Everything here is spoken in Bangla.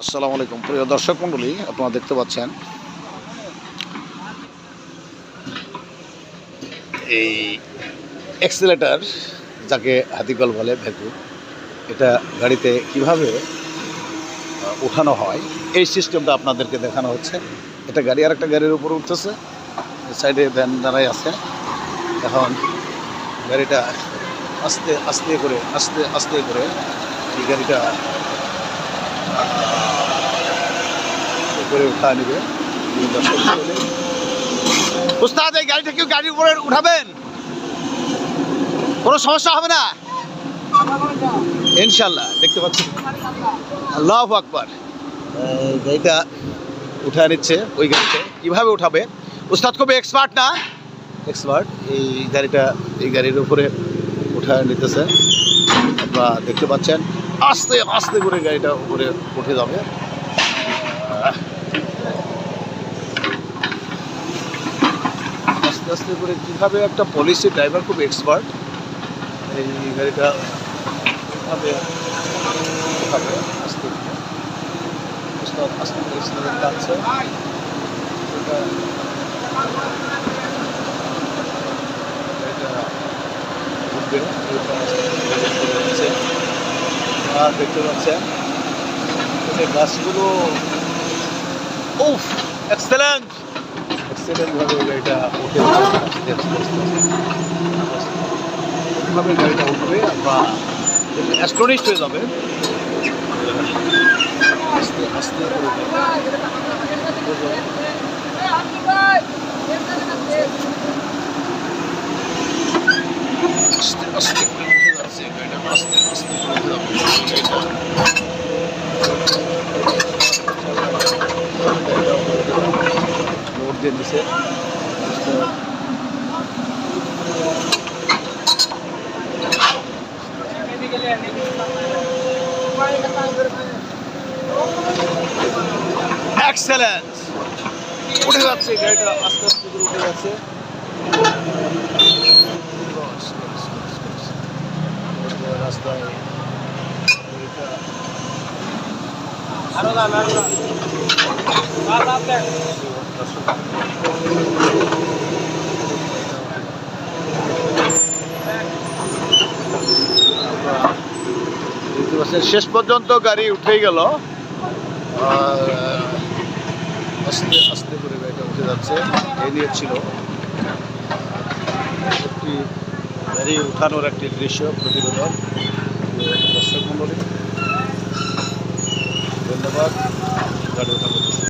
আসসালামু আলাইকুম প্রিয় দর্শক মণ্ডলী, আপনারা দেখতে পাচ্ছেন এই এক্সেলেটর, যাকে হাতিকল বলে, ভেকু, এটা গাড়িতে কিভাবে উঠানো হয় এই সিস্টেমটা আপনাদেরকে দেখানো হচ্ছে। এটা গাড়ি আর একটা গাড়ির উপর উঠতেছে, সাইডে ভ্যান দাঁড়াই আছে। এখন গাড়িটা আস্তে আস্তে করে এই গাড়িটা করে উঠা নিবে। উস্তাদ, এই গাড়িটা কেউ গাড়ির উপরে উঠাবেন? কোনো সমস্যা হবে না ইনশাল্লাহ। দেখতে পাচ্ছি, আল্লাহু আকবার। গাড়িটা উঠা নিচ্ছে। ওই গাড়িতে কিভাবে উঠাবে, উস্তাদ খুব এক্সপার্ট না? এক্সপার্ট। এই গাড়ির উপরে উঠা নিতেছে। আপনারা দেখতে পাচ্ছেন আস্তে আস্তে করে গাড়িটা উপরে উঠে যাবে। আস্তে আস্তে করে কীভাবে একটা পলিসি ড্রাইভার খুব এক্সপার্ট, এই গাড়িটা কীভাবে উঠাবে আস্তে আস্তে করে সিলেন্ডার টানছে। দেখতে পাচ্ছেন গাছগুলো, উফ, এক্সেলেন্ট ভাবে গাড়িটা উঠে কীভাবে গাড়িটা উঠবে বা অ্যাস্ট্রনিস্ট হয়ে যাবে। আস্তে আস্তে করে আস্তে আস্তে করে উঠে যাচ্ছে গাড়িটা, আস্তে আস্তে করে উঠে যাবে লোড দিয়ে দিছে। এক্সেলেন্ট, উঠে যাচ্ছে গাড়িটা, আস্তে আস্তে করে উঠে যাচ্ছে। রাস্তায় শেষ পর্যন্ত গাড়ি উঠেই গেল। আস্তে আস্তে করে গাড়িটা উঠে যাচ্ছে। এই নিয়ে ছিল একটি গাড়ি উঠানোর একটি দৃশ্য প্রতিবেদন। দর্শক মণ্ডলী, ধন্যবাদ। গাড়ি উঠানোর